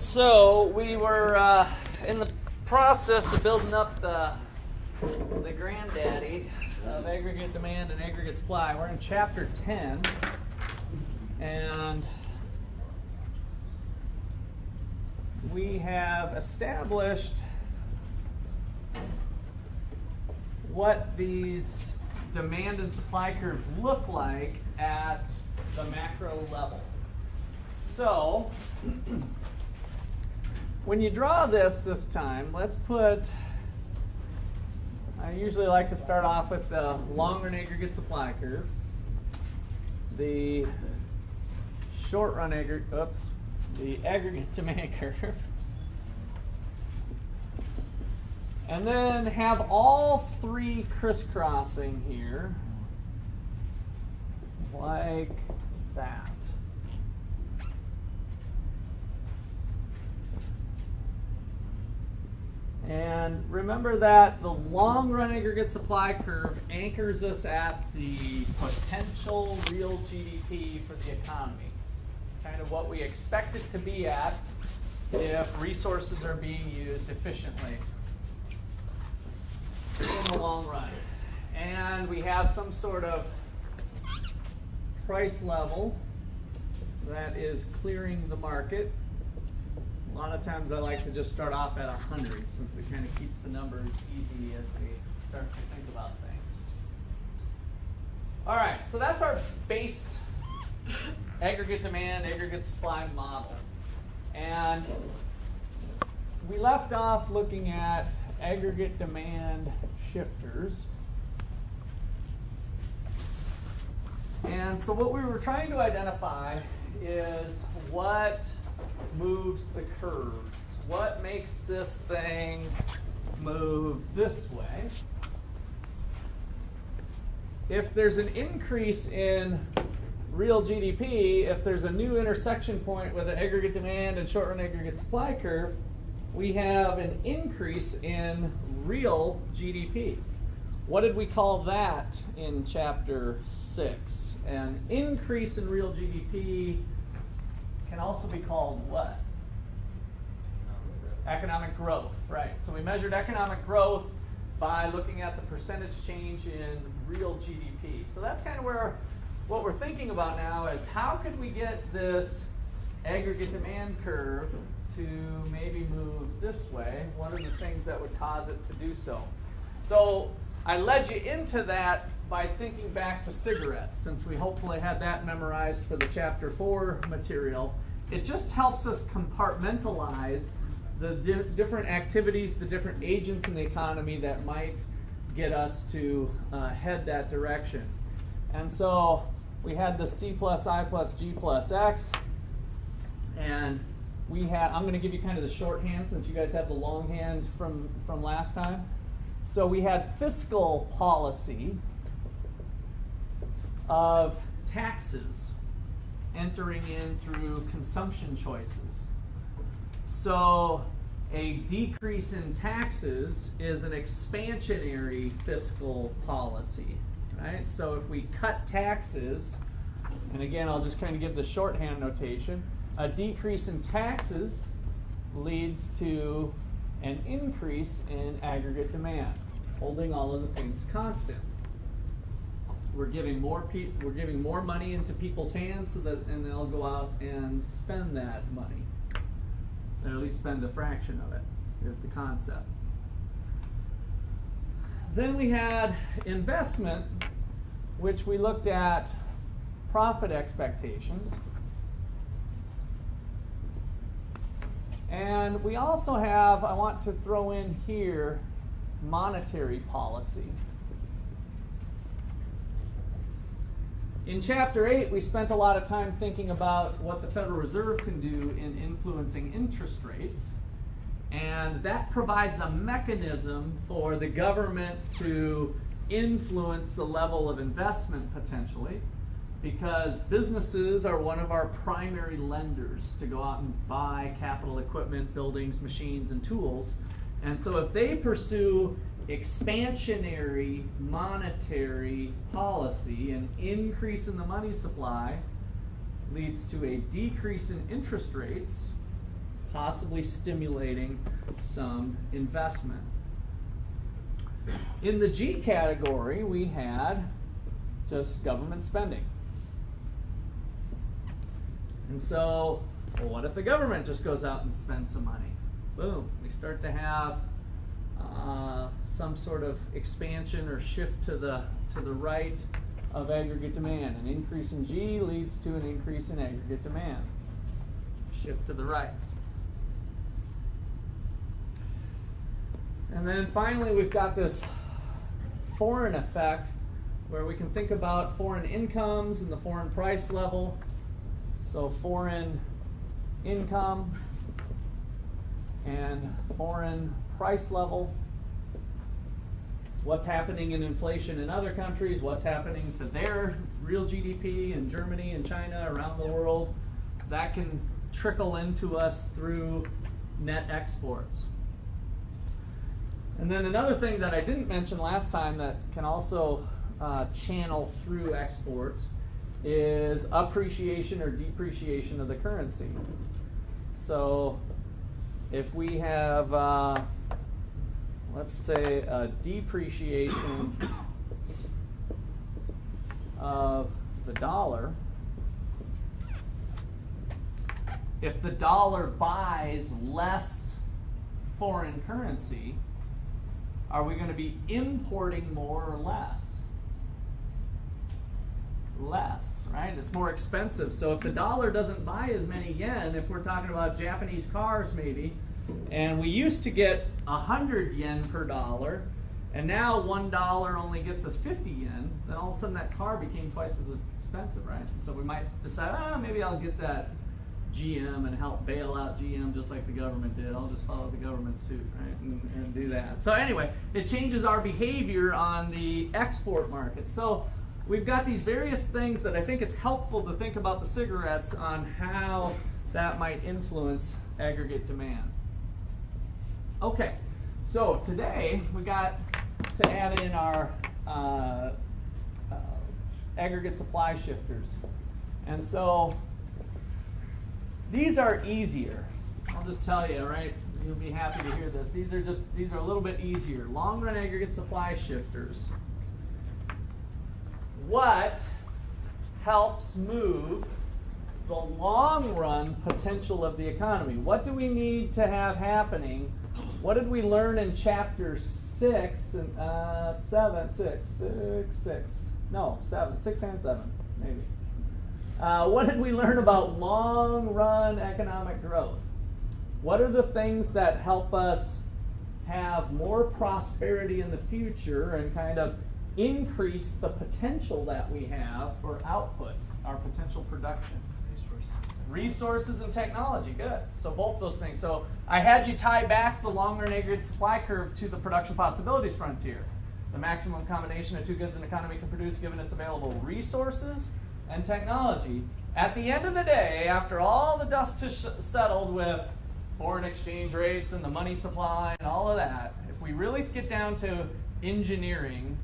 So we were in the process of building up the granddaddy of aggregate demand and aggregate supply. We're in chapter 10, and we have established what these demand and supply curves look like at the macro level. So when you draw this time, let's put, I usually like to start off with the long-run aggregate supply curve, the short-run the aggregate demand curve, and then have all three crisscrossing here like that. And remember that the long-run aggregate supply curve anchors us at the potential real GDP for the economy, kind of what we expect it to be at if resources are being used efficiently in the long run. And we have some sort of price level that is clearing the market. A lot of times I like to just start off at 100 since it kind of keeps the numbers easy as we start to think about things. All right, so that's our base aggregate demand, aggregate supply model. And we left off looking at aggregate demand shifters. And so what we were trying to identify is what moves the curves. What makes this thing move this way? If there's an increase in real GDP, if there's a new intersection point with an aggregate demand and short-run aggregate supply curve, we have an increase in real GDP. What did we call that in chapter 6? An increase in real GDP can also be called what? Economic growth, right. So we measured economic growth by looking at the percentage change in real GDP. So that's kind of where what we're thinking about now is how could we get this aggregate demand curve to maybe move this way? What are the things that would cause it to do so? So I led you into that by thinking back to cigarettes, since we hopefully had that memorized for the chapter 4 material. It just helps us compartmentalize the different activities, the different agents in the economy that might get us to head that direction. And so we had the C plus I plus G plus X, and we had, I'm going to give you kind of the shorthand since you guys have the longhand from last time. So we had fiscal policy of taxes entering in through consumption choices. So a decrease in taxes is an expansionary fiscal policy, right? So if we cut taxes, and again, I'll just kind of give the shorthand notation, a decrease in taxes leads to an increase in aggregate demand, holding all of the things constant. We're giving more money into people's hands so that, and they'll go out and spend that money, or at least spend a fraction of it, is the concept. Then we had investment, which we looked at profit expectations. And we also have, I want to throw in here, monetary policy. In chapter 8, we spent a lot of time thinking about what the Federal Reserve can do in influencing interest rates. And that provides a mechanism for the government to influence the level of investment potentially, because businesses are one of our primary lenders to go out and buy capital equipment, buildings, machines, and tools. And so if they pursue expansionary monetary policy, an increase in the money supply leads to a decrease in interest rates, possibly stimulating some investment. In the G category, we had just government spending. And so, well, what if the government just goes out and spends some money? Boom, we start to have some sort of expansion or shift to the right of aggregate demand. An increase in G leads to an increase in aggregate demand. Shift to the right. And then finally, we've got this foreign effect where we can think about foreign incomes and the foreign price level. So foreign income and foreign price level. What's happening in inflation in other countries, what's happening to their real GDP in Germany and China, around the world. That can trickle into us through net exports. And then another thing that I didn't mention last time that can also channel through exports is appreciation or depreciation of the currency. So if we have, let's say, a depreciation of the dollar, if the dollar buys less foreign currency, are we going to be importing more or less? Less, right? It's more expensive. So if the dollar doesn't buy as many yen, if we're talking about Japanese cars maybe, and we used to get 100 yen per dollar, and now $1 only gets us 50 yen, then all of a sudden that car became twice as expensive, right? So we might decide, maybe I'll get that GM and help bail out GM just like the government did. I'll just follow the government suit, right, and do that. So anyway, it changes our behavior on the export market. So we've got these various things that I think it's helpful to think about the cigarettes on how that might influence aggregate demand. Okay, so today we got to add in our aggregate supply shifters. And so these are easier. I'll just tell you, right? You'll be happy to hear this. These are a little bit easier. Long run aggregate supply shifters. What helps move the long run potential of the economy? What do we need to have happening? What did we learn in chapter 6 and 7? 6 and 7, maybe. What did we learn about long-run economic growth? What are the things that help us have more prosperity in the future and kind of increase the potential that we have for output, our potential production? Resources and technology, good. So both those things. So I had you tie back the long-run aggregate supply curve to the production possibilities frontier. The maximum combination of two goods an economy can produce given its available resources and technology. At the end of the day, after all the dust is settled with foreign exchange rates and the money supply and all of that, if we really get down to engineering,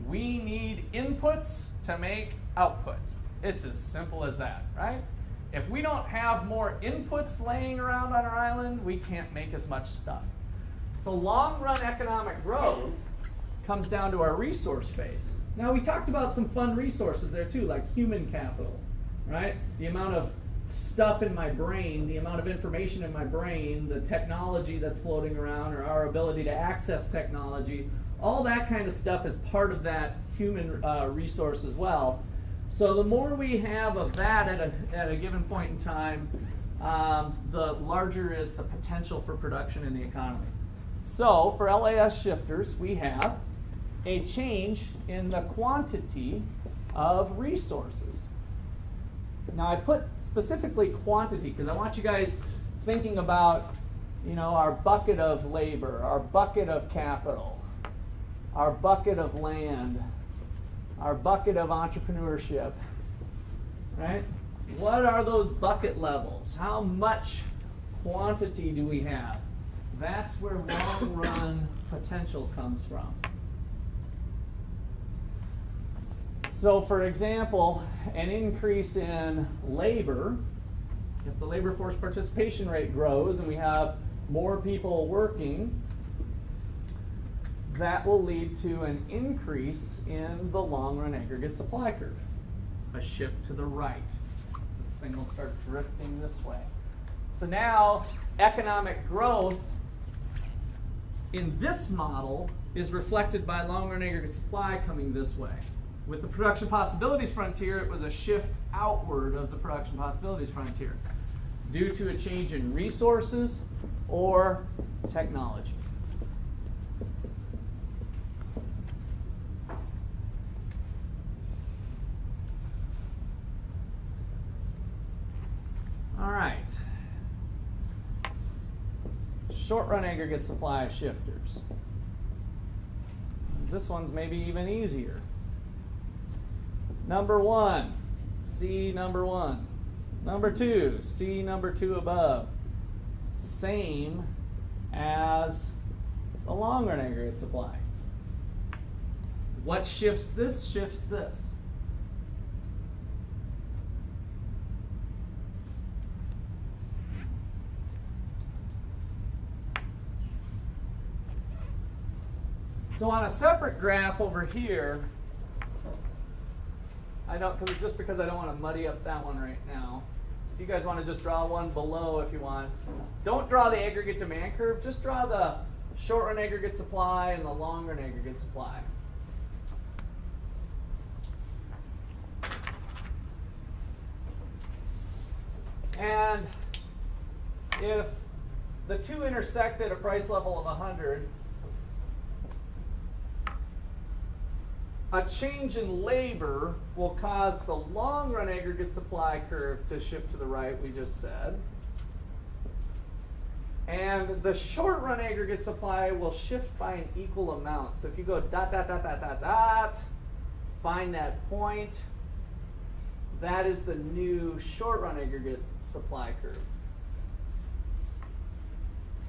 we need inputs to make output. It's as simple as that, right? If we don't have more inputs laying around on our island, we can't make as much stuff. So long-run economic growth comes down to our resource base. Now, we talked about some fun resources there too, like human capital, right? The amount of stuff in my brain, the amount of information in my brain, the technology that's floating around, or our ability to access technology, all that kind of stuff is part of that human resource as well. So the more we have of that at a given point in time, the larger is the potential for production in the economy. So for LAS shifters, we have a change in the quantity of resources. Now I put specifically quantity because I want you guys thinking about, our bucket of labor, our bucket of capital, our bucket of land, our bucket of entrepreneurship, right? What are those bucket levels? How much quantity do we have? That's where long-run potential comes from. So for example, an increase in labor if the labor force participation rate grows and we have more people working, that will lead to an increase in the long-run aggregate supply curve, a shift to the right. This thing will start drifting this way. So now economic growth in this model is reflected by long-run aggregate supply coming this way. With the production possibilities frontier, it was a shift outward of the production possibilities frontier due to a change in resources or technology. All right. Short-run aggregate supply shifters. This one's maybe even easier. Number 1, C number 1. Number 2, C number 2 above. Same as the long-run aggregate supply. What shifts this? Shifts this. So on a separate graph over here, because I don't want to muddy up that one right now. If you guys want to just draw one below if you want. Don't draw the aggregate demand curve, just draw the short-run aggregate supply and the long-run aggregate supply. And if the two intersect at a price level of 100, a change in labor will cause the long-run aggregate supply curve to shift to the right, we just said. And the short-run aggregate supply will shift by an equal amount. So if you go dot, dot, dot, dot, dot, dot, find that point, that is the new short-run aggregate supply curve.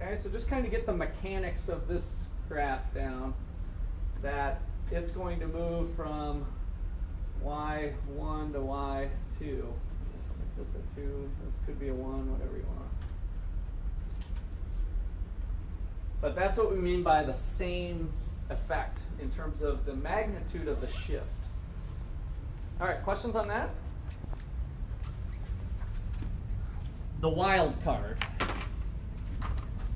Okay, so just kind of get the mechanics of this graph down, that it's going to move from Y1 to Y2. Let's make this a 2. This could be a 1, whatever you want. But that's what we mean by the same effect in terms of the magnitude of the shift. All right, questions on that? The wild card.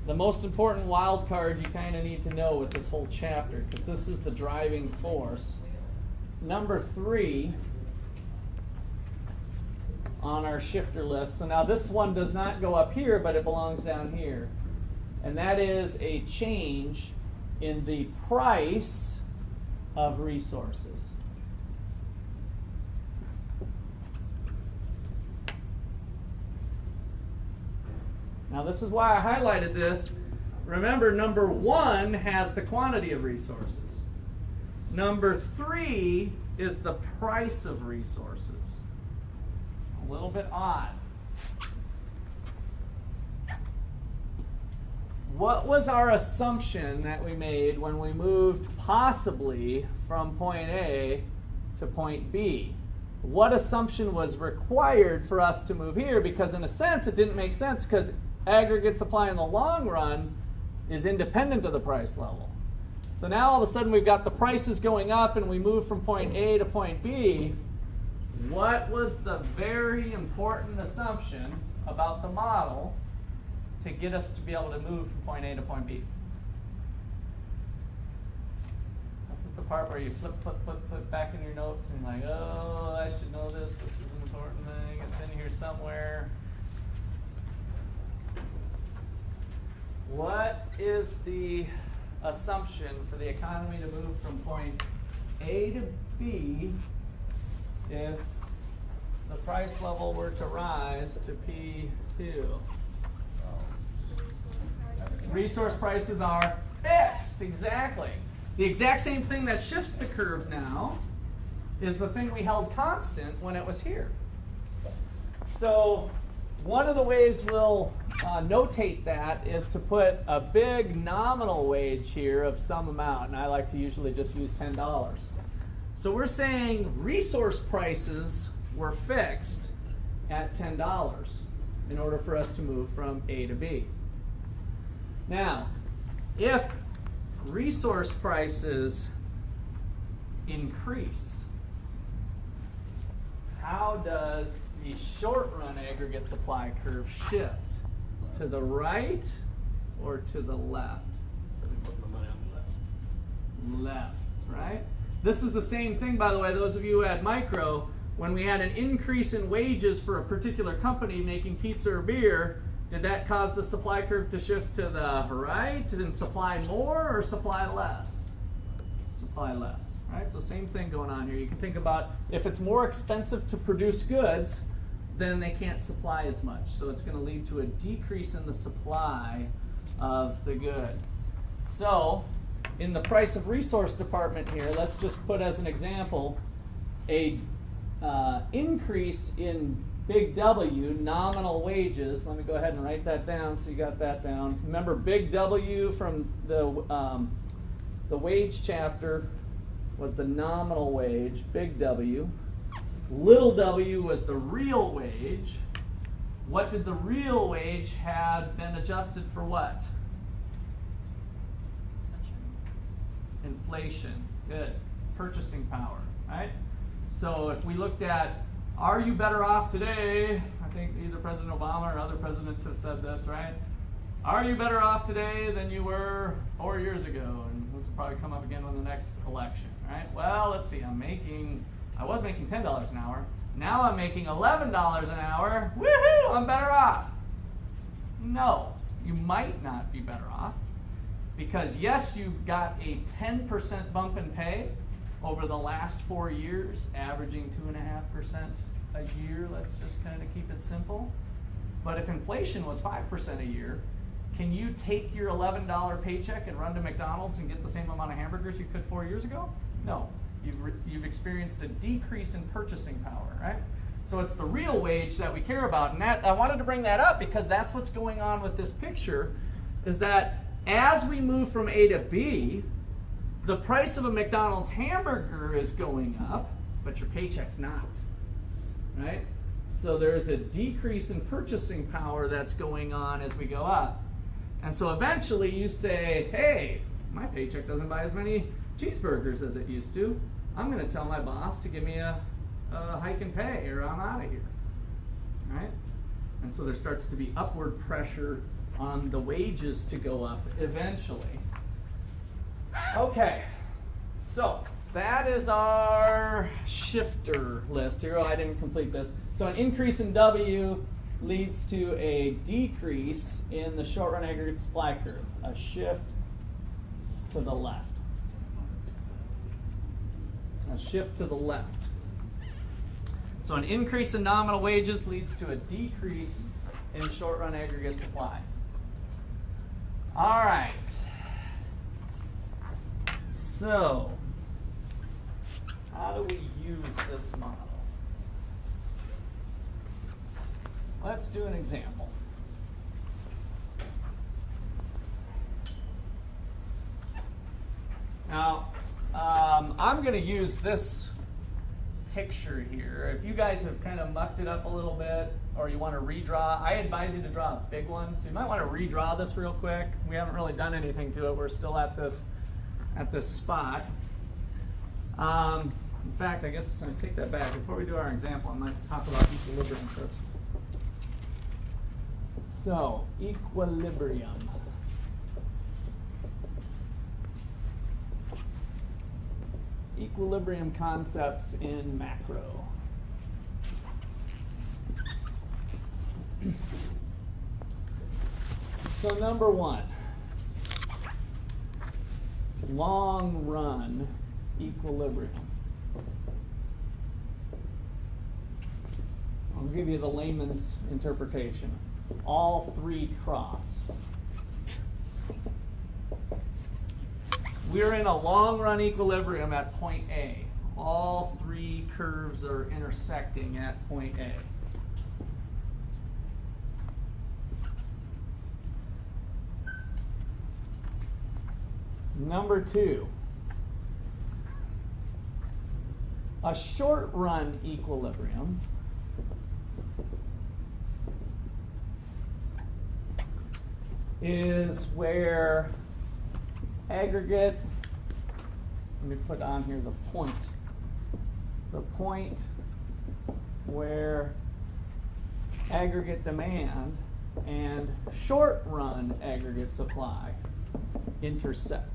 The most important wild card you kind of need to know with this whole chapter, because this is the driving force. Number 3 on our shifter list. So now this one does not go up here, but it belongs down here. And that is a change in the price of resources. Now this is why I highlighted this. Remember, number 1 has the quantity of resources. Number 3 is the price of resources. A little bit odd. What was our assumption that we made when we moved possibly from point A to point B? What assumption was required for us to move here? Because in a sense, it didn't make sense, because aggregate supply in the long run is independent of the price level. So now all of a sudden we've got the prices going up and we move from point A to point B. What was the very important assumption about the model to get us to be able to move from point A to point B? This is the part where you flip back in your notes and you're like, oh, I should know this. This is an important thing. It's in here somewhere. What is the assumption for the economy to move from point A to B if the price level were to rise to P2? Resource prices are fixed, exactly. The exact same thing that shifts the curve now is the thing we held constant when it was here. So one of the ways we'll notate that is to put a big nominal wage here of some amount, and I like to usually just use $10. So we're saying resource prices were fixed at $10. in order for us to move from A to B. Now, if resource prices increase, how does the short-run aggregate supply curve shift? To the right or to the left? Put my money on the left. Left, right? This is the same thing, by the way, those of you who had micro, when we had an increase in wages for a particular company making pizza or beer, did that cause the supply curve to shift to the right and supply more or supply less? Supply less, right? So same thing going on here. You can think about if it's more expensive to produce goods, then they can't supply as much. So it's going to lead to a decrease in the supply of the good. So in the price of resource department here, let's just put as an example a increase in big W, nominal wages. Let me go ahead and write that down so you got that down. Remember, big W from the wage chapter was the nominal wage, big W. Little w was the real wage. What did the real wage had been adjusted for what? Inflation. Good. Purchasing power, right? So if we looked at, are you better off today? I think either President Obama or other presidents have said this, right? Are you better off today than you were 4 years ago? And this will probably come up again in the next election, right? Well, let's see. I was making $10 an hour. Now I'm making $11 an hour. Woohoo! I'm better off. No, you might not be better off. Because yes, you got a 10% bump in pay over the last 4 years, averaging 2.5% a year. Let's just kind of keep it simple. But if inflation was 5% a year, can you take your $11 paycheck and run to McDonald's and get the same amount of hamburgers you could 4 years ago? No. You've experienced a decrease in purchasing power, right? So it's the real wage that we care about. And that, I wanted to bring that up because that's what's going on with this picture, is that as we move from A to B, the price of a McDonald's hamburger is going up, but your paycheck's not, right? So there's a decrease in purchasing power that's going on as we go up. And so eventually you say, hey, my paycheck doesn't buy as many cheeseburgers as it used to. I'm going to tell my boss to give me a hike in pay or I'm out of here, right? And so there starts to be upward pressure on the wages to go up eventually. Okay, so that is our shifter list here. Oh, I didn't complete this. So an increase in W leads to a decrease in the short-run aggregate supply curve, a shift to the left. A shift to the left. So an increase in nominal wages leads to a decrease in short-run aggregate supply. All right. So, how do we use this model? Let's do an example. Now, I'm going to use this picture here. If you guys have kind of mucked it up a little bit, or you want to redraw, I advise you to draw a big one. So you might want to redraw this real quick. We haven't really done anything to it. We're still at this spot. In fact, I guess I'm going to take that back. Before we do our example, I might talk about equilibrium first. So, equilibrium. Equilibrium concepts in macro. So number one, long run equilibrium. I'll give you the layman's interpretation. All three cross. We're in a long run equilibrium at point A. All three curves are intersecting at point A. Number two, a short run equilibrium is where aggregate, let me put on here the point where aggregate demand and short-run aggregate supply intersect.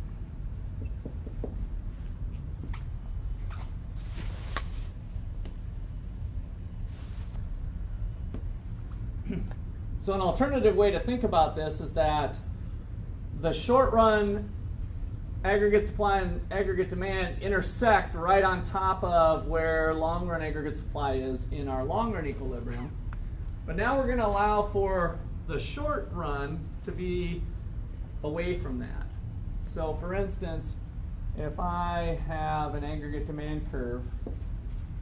So an alternative way to think about this is that the short-run aggregate supply and aggregate demand intersect right on top of where long-run aggregate supply is in our long-run equilibrium. But now we're going to allow for the short run to be away from that. So for instance, if I have an aggregate demand curve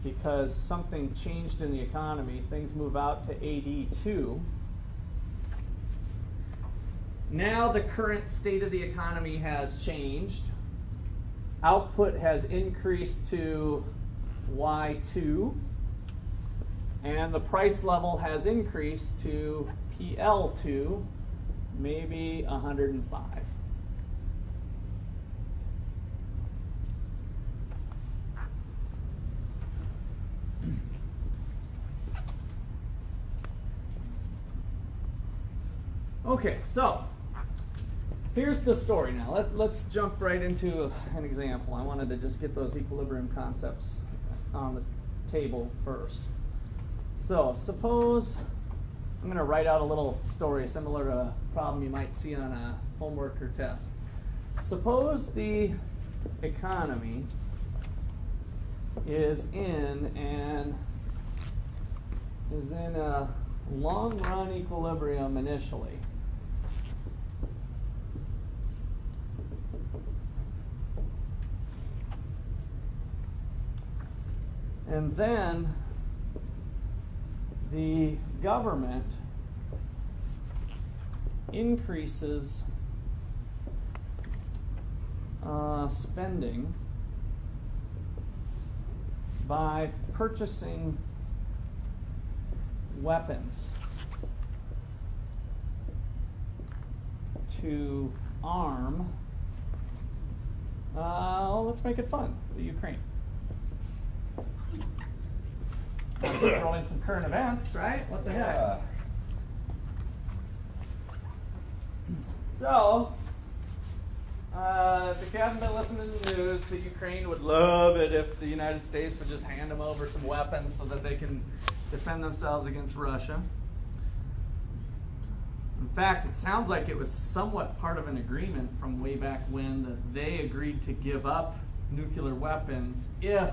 because something changed in the economy, things move out to AD2. Now the current state of the economy has changed. Output has increased to Y2. And the price level has increased to PL2, maybe 105. Okay, so here's the story now. Let's jump right into an example. I wanted to just get those equilibrium concepts on the table first. So suppose I'm going to write out a little story similar to a problem you might see on a homework or test. Suppose the economy is in a long-run equilibrium initially. And then the government increases spending by purchasing weapons to arm, let's make it fun, the Ukraine. Throw in some current events, right? What the heck? So, if you haven't been listening to the news, the Ukraine would love it if the United States would just hand them over some weapons so that they can defend themselves against Russia. In fact, it sounds like it was somewhat part of an agreement from way back when that they agreed to give up nuclear weapons if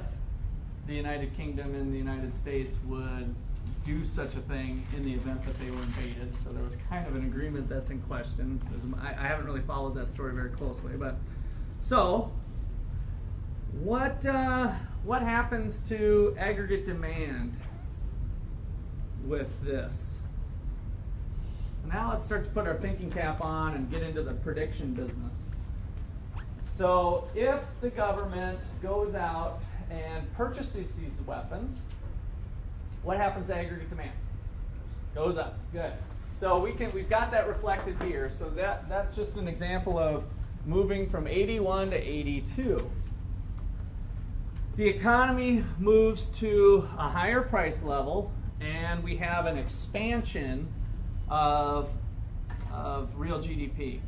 the United Kingdom and the United States would do such a thing in the event that they were invaded. So there was kind of an agreement that's in question. I haven't really followed that story very closely, but so what happens to aggregate demand with this? So now let's start to put our thinking cap on and get into the prediction business. So if the government goes out and purchases these weapons, what happens to aggregate demand? Goes up. Good. So we've got that reflected here. So that's just an example of moving from 81 to 82. The economy moves to a higher price level, and we have an expansion of real GDP.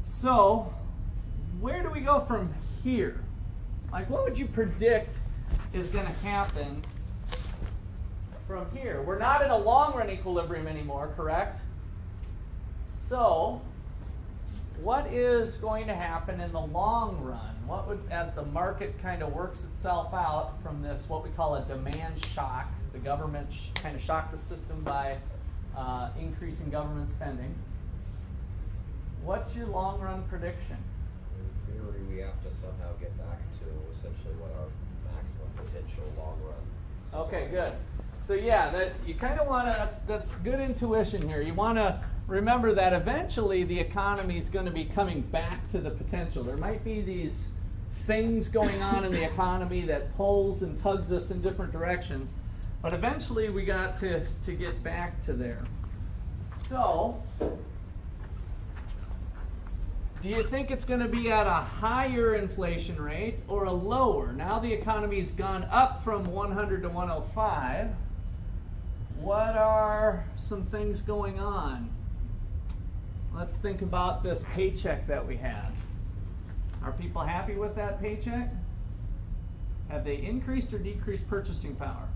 So where do we go from here? Like, what would you predict is going to happen from here? We're not in a long-run equilibrium anymore, correct? So what is going to happen in the long run? What would, as the market kind of works itself out from this, what we call a demand shock, the government kind of shocked the system by increasing government spending. What's your long-run prediction? In theory, we have to somehow get back to essentially what our maximum potential long run. Okay, good. So yeah, that you kind of want to, that's good intuition here. You want to remember that eventually the economy is going to be coming back to the potential. There might be these things going on in the economy that pulls and tugs us in different directions, but eventually we got to get back to there. So Do you think it's going to be at a higher inflation rate or a lower? Now the economy's gone up from 100 to 105. What are some things going on? Let's think about this paycheck that we have. Are people happy with that paycheck? Have they increased or decreased purchasing power?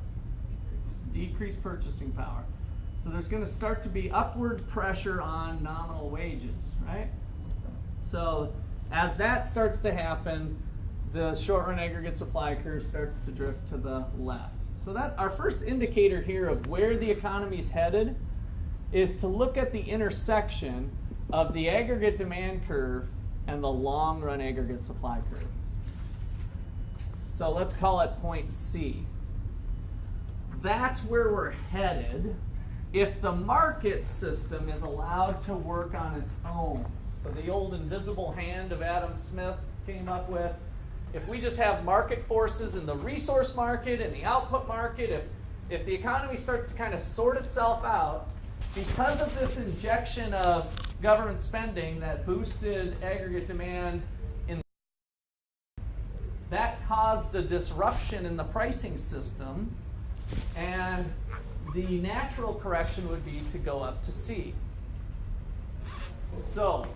Decreased purchasing power. So there's going to start to be upward pressure on nominal wages, right? So as that starts to happen, the short-run aggregate supply curve starts to drift to the left. So that our first indicator here of where the economy is headed is to look at the intersection of the aggregate demand curve and the long-run aggregate supply curve. So let's call it point C. That's where we're headed if the market system is allowed to work on its own. So the old invisible hand of Adam Smith came up with, if we just have market forces in the resource market and the output market, if the economy starts to kind of sort itself out, because of this injection of government spending that boosted aggregate demand, that caused a disruption in the pricing system, and the natural correction would be to go up to C. So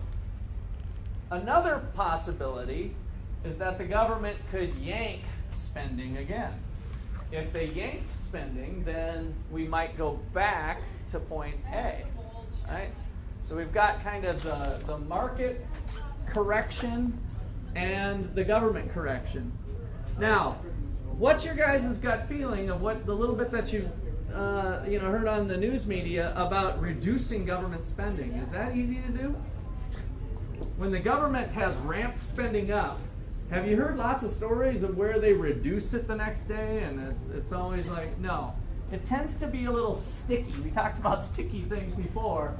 another possibility is that the government could yank spending again. If they yanked spending, then we might go back to point A, right? So we've got kind of the market correction and the government correction. Now, what's your guys' gut feeling of what the little bit that you've heard on the news media about reducing government spending? Is that easy to do? When the government has ramped spending up, have you heard lots of stories of where they reduce it the next day? And it's always like, no. It tends to be a little sticky. We talked about sticky things before.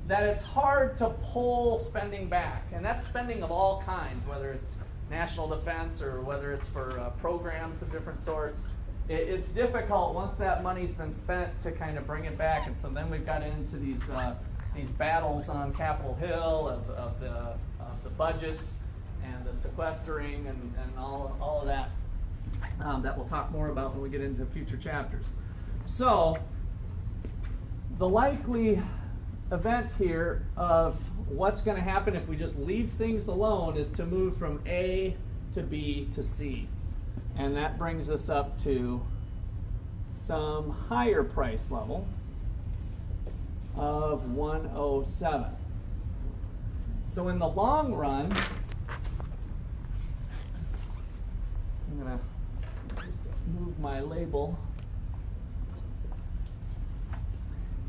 That it's hard to pull spending back. And that's spending of all kinds, whether it's national defense or whether it's for programs of different sorts. It's difficult once that money's been spent to kind of bring it back. And so then we've got into these battles on Capitol Hill of the budgets and the sequestering and all of that that we'll talk more about when we get into future chapters. So the likely event here of what's going to happen if we just leave things alone is to move from A to B to C. And that brings us up to some higher price level of 107. So in the long run, I'm going to just move my label.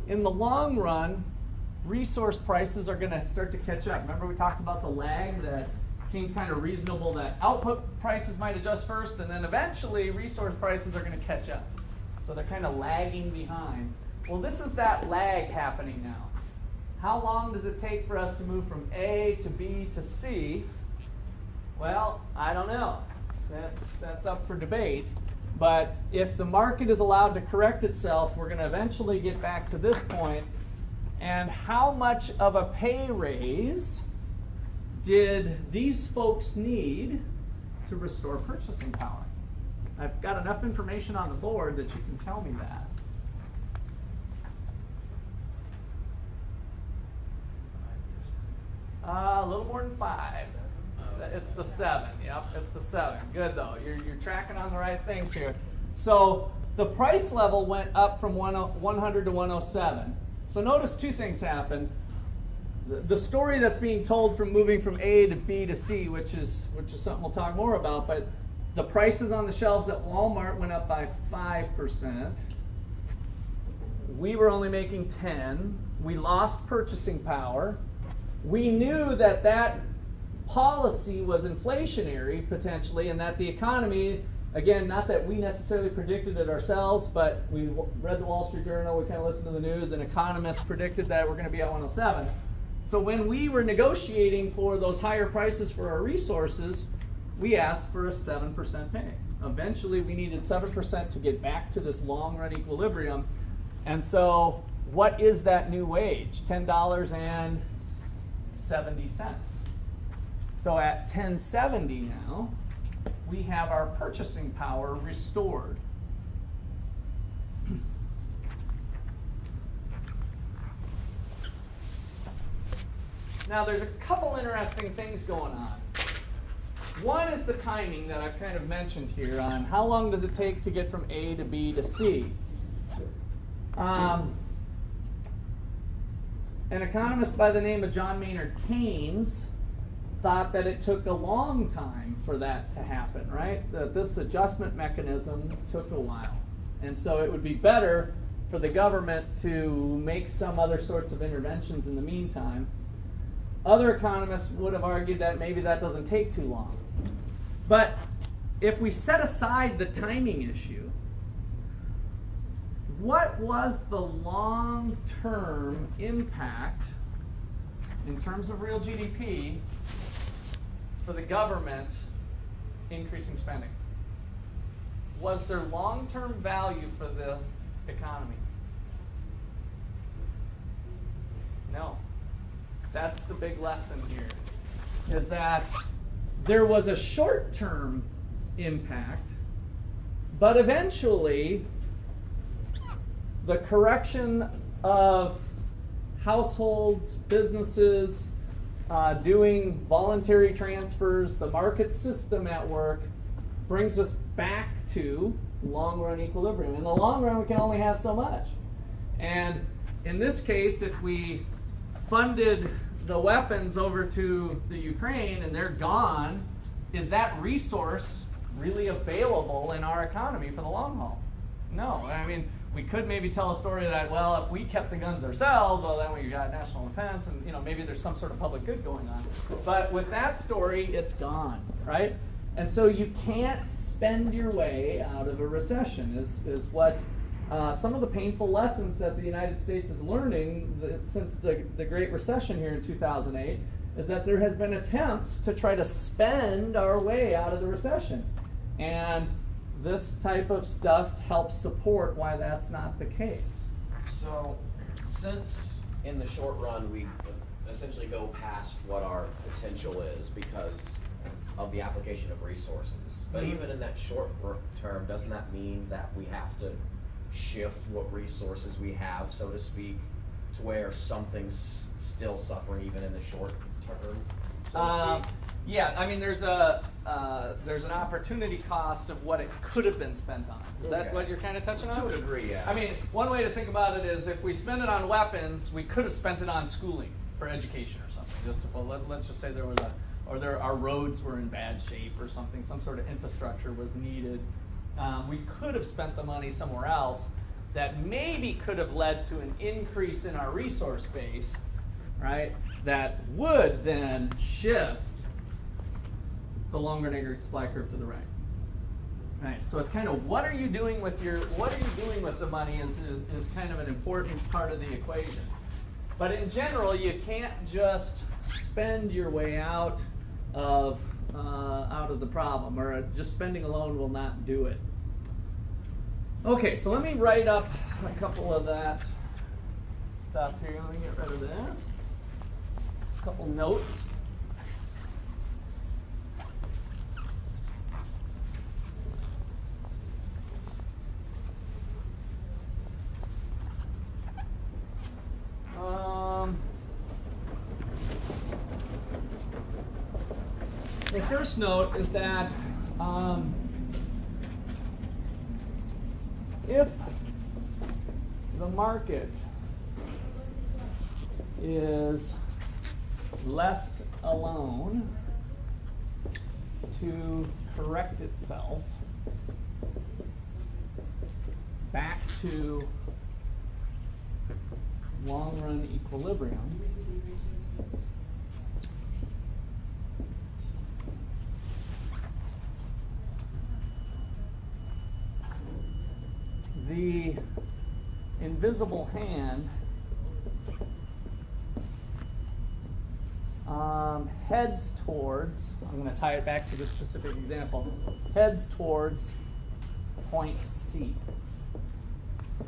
In the long run, resource prices are going to start to catch up. Remember we talked about the lag that seemed kind of reasonable, that output prices might adjust first, and then eventually resource prices are going to catch up. So they're kind of lagging behind. Well, this is that lag happening now. How long does it take for us to move from A to B to C? Well, I don't know. That's up for debate. But if the market is allowed to correct itself, we're going to eventually get back to this point. And how much of a pay raise did these folks need to restore purchasing power? I've got enough information on the board that you can tell me that. A little more than 5. It's the 7. Yep, it's the 7. Good though. You're tracking on the right things here. So the price level went up from 100 to 107. So notice two things happened. The story that's being told from moving from A to B to C, which is something we'll talk more about, but the prices on the shelves at Walmart went up by 5%. We were only making 10. We lost purchasing power. We knew that policy was inflationary potentially, and that the economy, again, not that we necessarily predicted it ourselves, but we read the Wall Street Journal, we kind of listened to the news, and economists predicted that we're going to be at 107. So when we were negotiating for those higher prices for our resources, we asked for a 7% pay. Eventually, we needed 7% to get back to this long-run equilibrium. And so what is that new wage? $10.70. So at 1070 now, we have our purchasing power restored. Now there's a couple interesting things going on. One is the timing that I've kind of mentioned here on how long does it take to get from A to B to C. An economist by the name of John Maynard Keynes thought that it took a long time for that to happen, right? That this adjustment mechanism took a while. And so it would be better for the government to make some other sorts of interventions in the meantime. Other economists would have argued that maybe that doesn't take too long. But if we set aside the timing issue, what was the long-term impact in terms of real GDP for the government increasing spending? Was there long-term value for the economy? No. That's the big lesson here, is that there was a short-term impact, but eventually the correction of households, businesses, doing voluntary transfers, the market system at work, brings us back to long-run equilibrium. In the long run, we can only have so much. And in this case, if we funded the weapons over to the Ukraine and they're gone, is that resource really available in our economy for the long haul? No. I mean, we could maybe tell a story that, well, if we kept the guns ourselves, well, then we got national defense, and maybe there's some sort of public good going on. But with that story, it's gone, right? And so you can't spend your way out of a recession, is what some of the painful lessons that the United States is learning since the Great Recession here in 2008, is that there has been attempts to try to spend our way out of the recession. And this type of stuff helps support why that's not the case. So, since in the short run we essentially go past what our potential is because of the application of resources, but even in that short term, doesn't that mean that we have to shift what resources we have, so to speak, to where something's still suffering even in the short term, so to speak? Yeah, I mean, there's an opportunity cost of what it could have been spent on. Is that what you're kind of touching on? To a degree, yeah. I mean, one way to think about it is if we spend it on weapons, we could have spent it on schooling for education or something. Let's just say there was our roads were in bad shape or something, some sort of infrastructure was needed. We could have spent the money somewhere else that maybe could have led to an increase in our resource base, right? That would then shift the longer negative supply curve to the right. Right. So it's kind of what are you doing with the money is kind of an important part of the equation. But in general, you can't just spend your way out of the problem, or just spending alone will not do it. Okay, so let me write up a couple of that stuff here. Let me get rid of this. A couple notes. The first note is that if the market is left alone to correct itself back to long-run equilibrium, the invisible hand heads towards, I'm going to tie it back to this specific example, heads towards point C,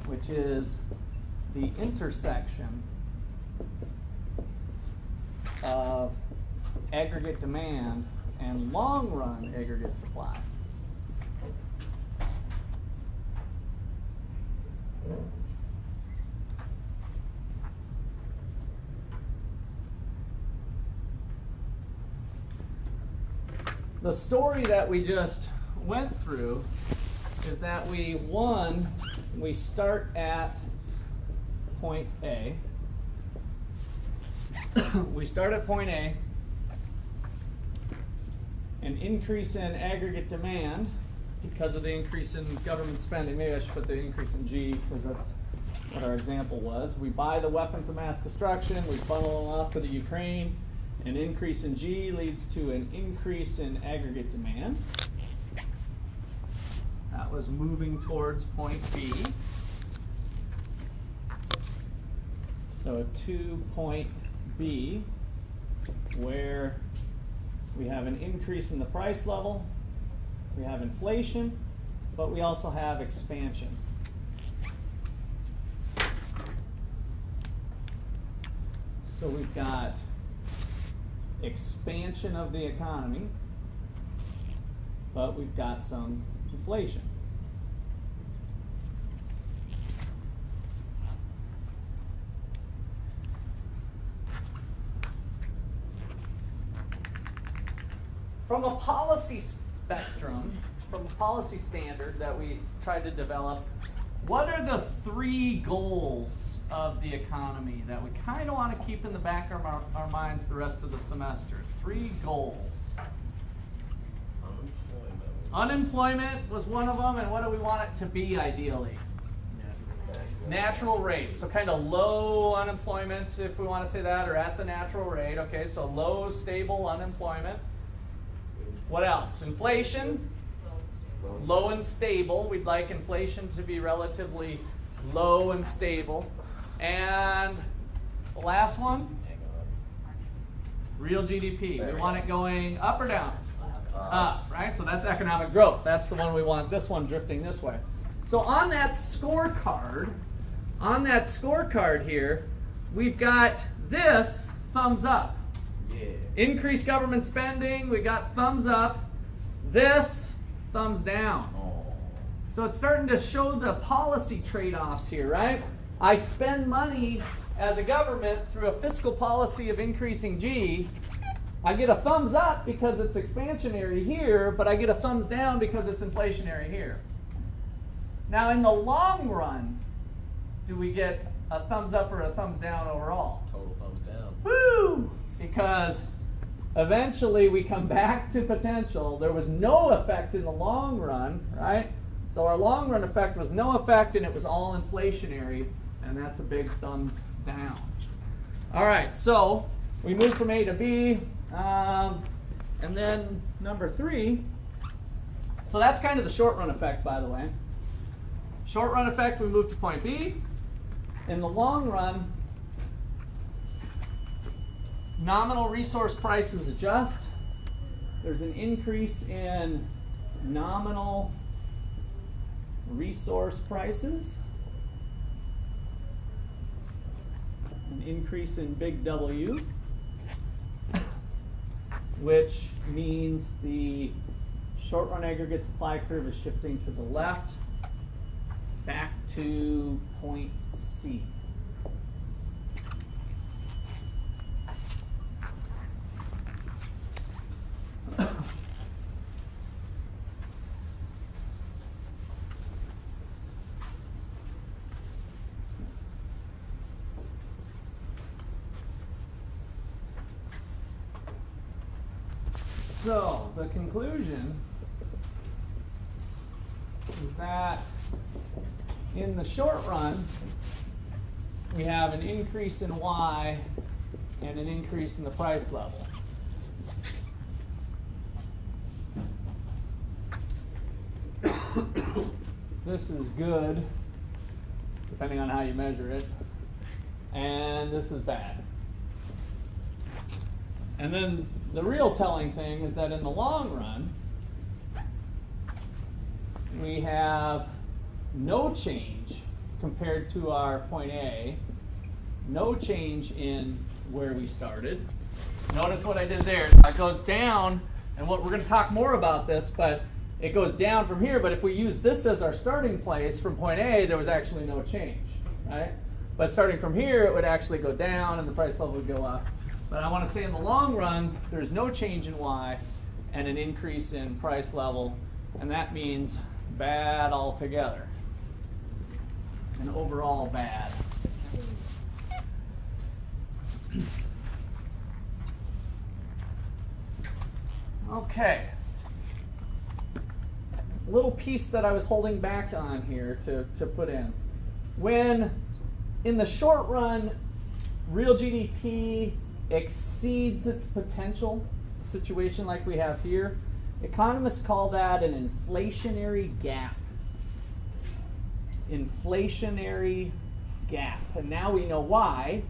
which is the intersection of aggregate demand and long-run aggregate supply. The story that we just went through is that we start at point A. We start at point A, an increase in aggregate demand because of the increase in government spending. Maybe I should put the increase in G because that's what our example was. We buy the weapons of mass destruction, we funnel them off to the Ukraine. An increase in G leads to an increase in aggregate demand. That was moving towards point B. So to point B, where we have an increase in the price level, we have inflation, but we also have expansion. So we've got expansion of the economy, but we've got some inflation. From a policy spectrum, from a policy standard that we tried to develop, what are the three goals of the economy that we kind of want to keep in the back of our minds the rest of the semester? Three goals. Unemployment was one of them, and what do we want it to be ideally? Natural rate. So kind of low unemployment, if we want to say that, or at the natural rate. Okay, so low, stable unemployment. What else? Inflation? Low and stable. We'd like inflation to be relatively low and stable. And the last one? Real GDP. We want it going up or down? Up, right? So that's economic growth. That's the one we want, this one drifting this way. So on that scorecard here, we've got this thumbs up. Increased government spending, we got thumbs up. This, thumbs down. So it's starting to show the policy trade-offs here, right? I spend money as a government through a fiscal policy of increasing G. I get a thumbs up because it's expansionary here, but I get a thumbs down because it's inflationary here. Now in the long run, do we get a thumbs up or a thumbs down overall? Total thumbs down. Woo! Because eventually we come back to potential. There was no effect in the long run, right? So our long run effect was no effect and it was all inflationary, and that's a big thumbs down. All right, so we move from A to B, and then number 3. So that's kind of the short run effect, by the way. Short run effect, we move to point B. In the long run, nominal resource prices adjust. There's an increase in nominal resource prices, an increase in big W, which means the short run aggregate supply curve is shifting to the left back to point C. So the conclusion is that in the short run, we have an increase in Y and an increase in the price level. This is good, depending on how you measure it, and this is bad. And then the real telling thing is that in the long run, we have no change compared to our point A, no change in where we started. Notice what I did there. It goes down, and we're going to talk more about this, but it goes down from here. But if we use this as our starting place from point A, there was actually no change, right? But starting from here, it would actually go down, and the price level would go up. But I want to say in the long run, there's no change in Y and an increase in price level, and that means bad altogether. And overall bad. Okay. A little piece that I was holding back on here to put in. When in the short run, real GDP exceeds its potential, a situation like we have here, economists call that an inflationary gap. Inflationary gap. And now we know why,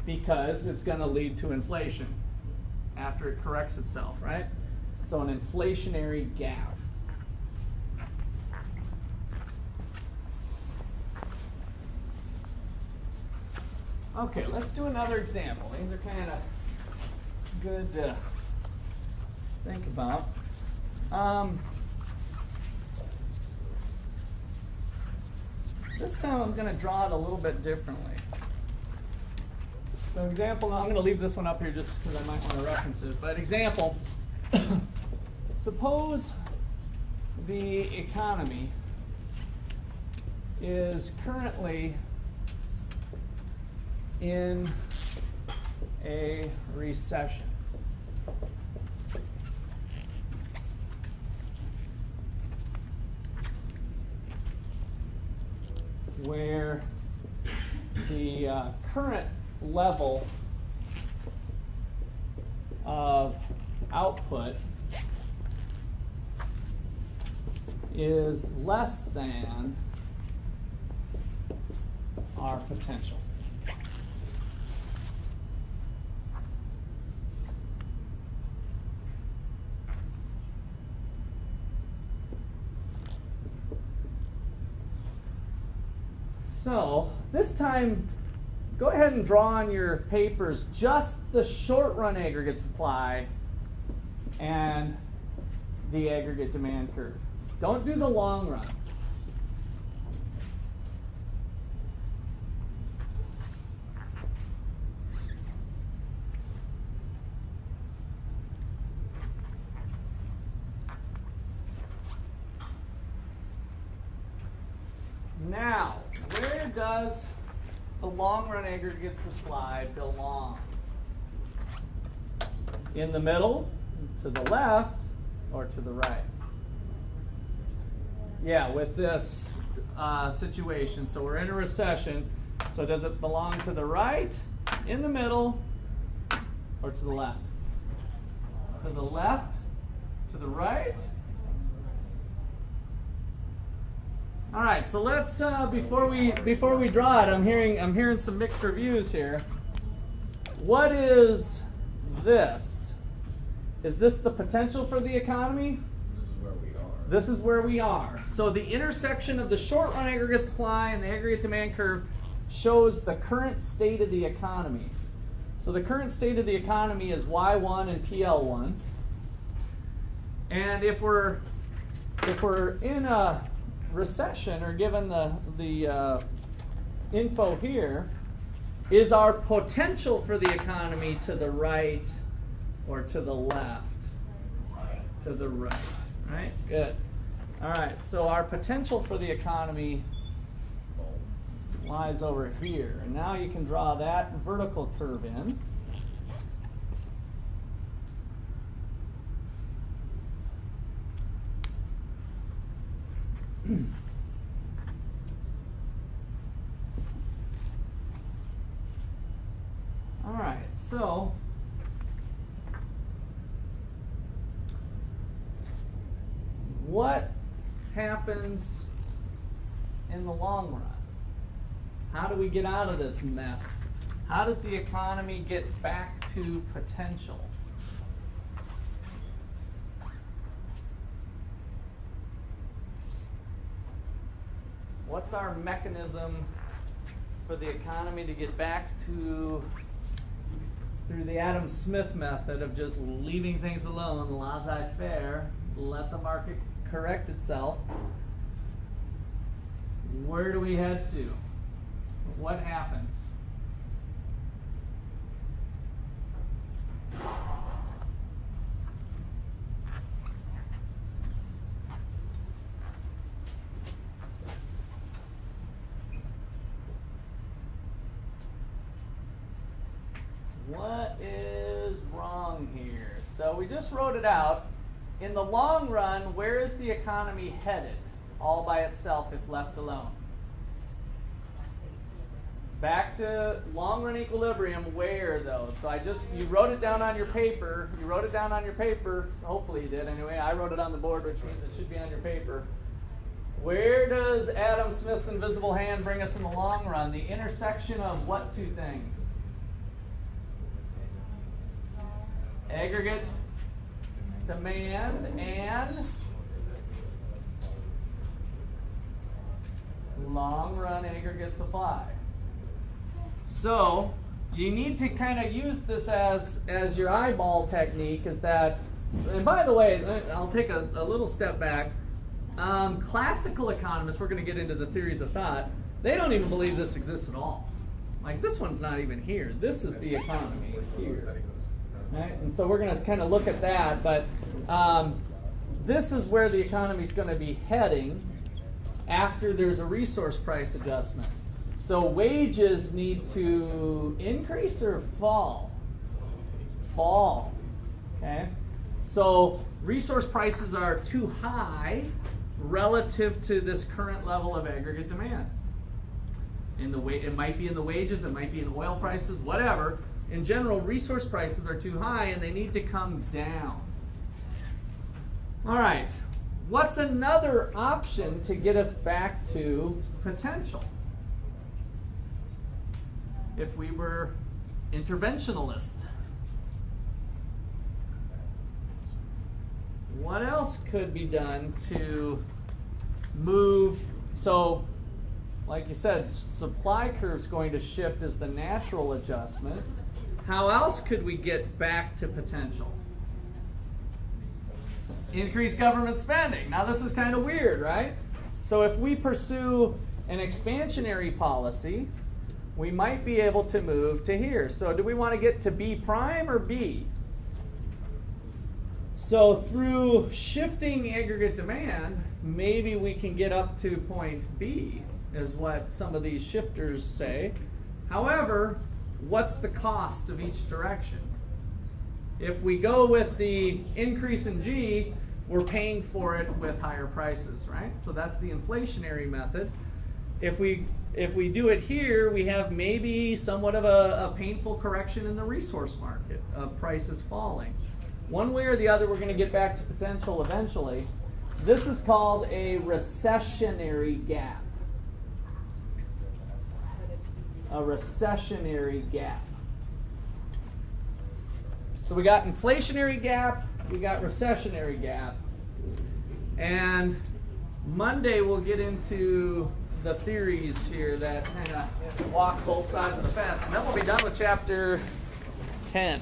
because it's going to lead to inflation after it corrects itself, right? So an inflationary gap. Okay, let's do another example. These are kind of good to think about. This time I'm going to draw it a little bit differently. So example, I'm going to leave this one up here just because I might want to reference it. But example, suppose the economy is currently in a recession. Where the current level of output is less than our potential. So this time, go ahead and draw on your papers just the short run aggregate supply and the aggregate demand curve. Don't do the long run. Now, where does the long run aggregate supply belong? In the middle, to the left, or to the right? Yeah, with this situation. So we're in a recession. So does it belong to the right, in the middle, or to the left? To the left, to the right? All right, so let's before we draw it, I'm hearing some mixed reviews here. What is this? Is this the potential for the economy? This is where we are. This is where we are. So the intersection of the short run aggregate supply and the aggregate demand curve shows the current state of the economy. So the current state of the economy is Y1 and PL1. And if we're in a recession, or given the info here, is our potential for the economy to the right or to the left? To the right, right? Good. All right, so our potential for the economy lies over here. And now you can draw that vertical curve in. All right, so what happens in the long run? How do we get out of this mess? How does the economy get back to potential? What's our mechanism for the economy to get back to, through the Adam Smith method of just leaving things alone, laissez-faire, let the market correct itself, where do we head to? What happens? What is wrong here? So we just wrote it out. In the long run, where is the economy headed all by itself if left alone? Back to long run equilibrium. Where though? So you wrote it down on your paper. You wrote it down on your paper. Hopefully you did anyway. I wrote it on the board, which means it should be on your paper. Where does Adam Smith's invisible hand bring us in the long run? The intersection of what two things? Aggregate demand and long run aggregate supply. So you need to kind of use this as your eyeball technique, is that, and by the way, I'll take a little step back. Classical economists, we're going to get into the theories of thought, they don't even believe this exists at all. Like this one's not even here. This is the economy here. Right? And so we're going to kind of look at that, but this is where the economy is going to be heading after there's a resource price adjustment. So wages need to increase or fall? Fall. Okay? So resource prices are too high relative to this current level of aggregate demand. It might be in the wages, it might be in oil prices, whatever. In general, resource prices are too high and they need to come down. All right, what's another option to get us back to potential? If we were interventionalist, what else could be done to move? So, like you said, supply curve's going to shift as the natural adjustment. How else could we get back to potential? Increase government spending. Now this is kind of weird, right? So if we pursue an expansionary policy, we might be able to move to here. So do we want to get to B prime or B? So through shifting aggregate demand, maybe we can get up to point B, is what some of these shifters say. However, what's the cost of each direction? If we go with the increase in G, we're paying for it with higher prices, right? So that's the inflationary method. If we do it here, we have maybe somewhat of a painful correction in the resource market of prices falling. One way or the other, we're going to get back to potential eventually. This is called a recessionary gap. A recessionary gap. So we got inflationary gap, we got recessionary gap. And Monday we'll get into the theories here that kind of walk both sides of the fence. And then we'll be done with chapter 10.